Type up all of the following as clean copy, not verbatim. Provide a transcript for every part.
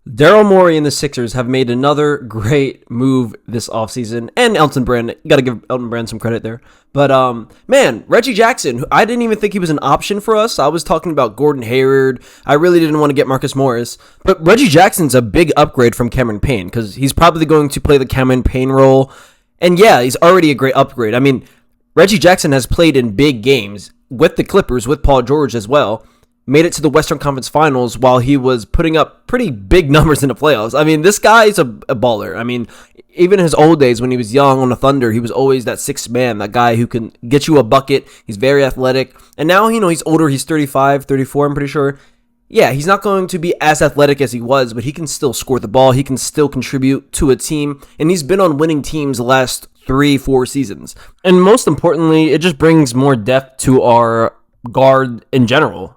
Daryl Morey and the Sixers have made another great move this offseason. And Elton Brand, got to give Elton Brand some credit there. But, man, Reggie Jackson, I didn't even think he was an option for us. I was talking about Gordon Hayward. I really didn't want to get Marcus Morris. But Reggie Jackson's a big upgrade from Cameron Payne because he's probably going to play the Cameron Payne role. And, yeah, he's already a great upgrade. I mean, Reggie Jackson has played in big games with the Clippers, with Paul George as well. Made it to the Western Conference Finals while he was putting up pretty big numbers in the playoffs. I mean, this guy is a baller. I mean, even in his old days when he was young on the Thunder, he was always that sixth man, that guy who can get you a bucket. He's very athletic. And now, he's older. He's 35, 34, I'm pretty sure. Yeah, he's not going to be as athletic as he was, but he can still score the ball. He can still contribute to a team. And he's been on winning teams the last 3-4 seasons. And most importantly, it just brings more depth to our guard in general.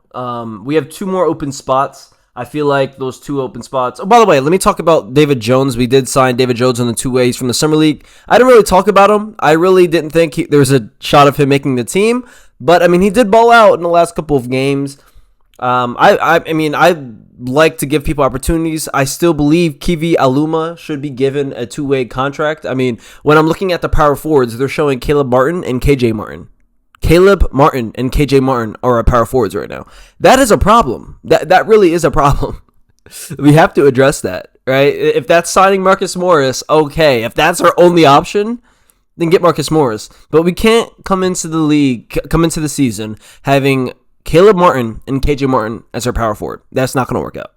We have 2 more open spots. I feel like those 2 open spots. Oh, by the way, let me talk about David Jones. We did sign David Jones on the 2 ways from the Summer League. I didn't really talk about him. I really didn't think there was a shot of him making the team. But, I mean, he did ball out in the last couple of games. I like to give people opportunities. I still believe Kivi Aluma should be given a 2-way contract. I mean, when I'm looking at the power forwards, they're showing Caleb Martin and KJ Martin. Caleb Martin and KJ Martin are our power forwards right now. That is a problem. That really is a problem. We have to address that, right? If that's signing Marcus Morris, okay. If that's our only option, then get Marcus Morris. But we can't come into the season having Caleb Martin and KJ Martin as our power forward. That's not going to work out.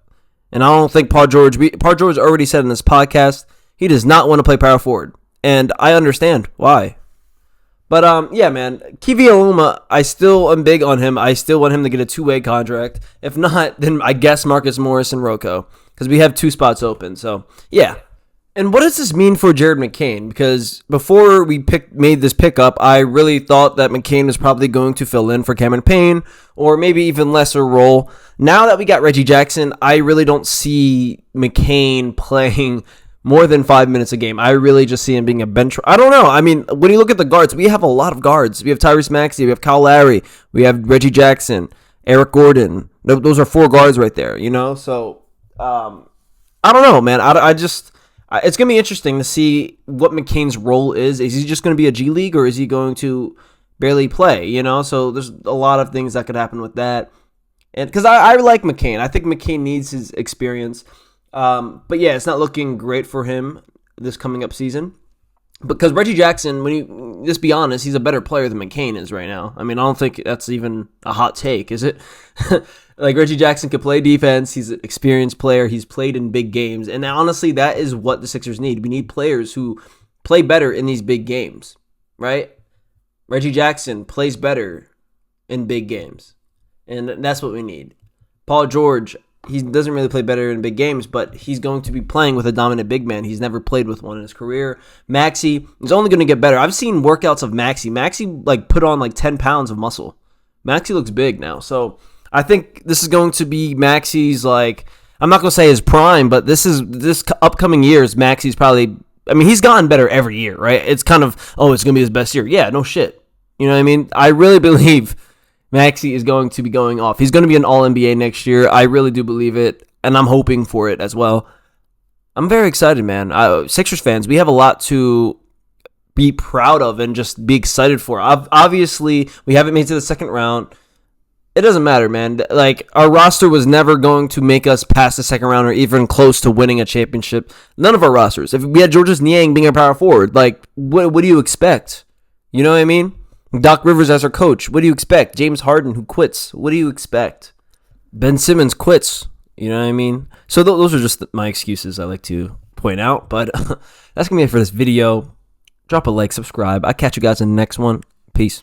And I don't think Paul George already said in this podcast, he does not want to play power forward. And I understand why. But, yeah, man, Kivi Aluma, I still am big on him. I still want him to get a 2-way contract. If not, then I guess Marcus Morris and Rocco, because we have 2 spots open. So, yeah. And what does this mean for Jared McCain? Because before we made this pickup, I really thought that McCain was probably going to fill in for Cameron Payne, or maybe even lesser role. Now that we got Reggie Jackson, I really don't see McCain playing more than 5 minutes a game. I really just see him being a bench. I don't know. I mean, when you look at the guards, we have a lot of guards. We have Tyrese Maxey, we have Kyle Lowry, we have Reggie Jackson, Eric Gordon. Those are 4 guards right there, So, I don't know, man. It's going to be interesting to see what McCain's role is. Is he just going to be a G League, or is he going to barely play, So there's a lot of things that could happen with that. And because I like McCain. I think McCain needs his experience. But yeah, it's not looking great for him this coming up season. Because Reggie Jackson, let's be honest, he's a better player than McCain is right now. I mean, I don't think that's even a hot take, is it? Like, Reggie Jackson could play defense. He's an experienced player. He's played in big games. And honestly, that is what the Sixers need. We need players who play better in these big games, right? Reggie Jackson plays better in big games. And that's what we need. Paul George, he doesn't really play better in big games, but he's going to be playing with a dominant big man. He's never played with one in his career. Maxey is only going to get better. I've seen workouts of Maxey. Maxey put on 10 pounds of muscle. Maxey looks big now. So I think this is going to be Maxey's, I'm not going to say his prime, but this upcoming years, Maxey's probably, he's gotten better every year, right? It's kind of, it's going to be his best year. Yeah, no shit. You know what I mean? I really believe Maxey is going to be going off. He's going to be an All-NBA next year. I really do believe it, and I'm hoping for it as well. I'm very excited, man. Sixers fans, we have a lot to be proud of and just be excited for. Obviously, we haven't made it to the second round. It doesn't matter, man. Our roster was never going to make us past the second round or even close to winning a championship. None of our rosters. If we had Georges Niang being a power forward, what do you expect? You know what I mean? Doc Rivers as our coach. What do you expect? James Harden, who quits. What do you expect? Ben Simmons quits. You know what I mean? So those are just my excuses I like to point out. But that's going to be it for this video. Drop a like, subscribe. I'll catch you guys in the next one. Peace.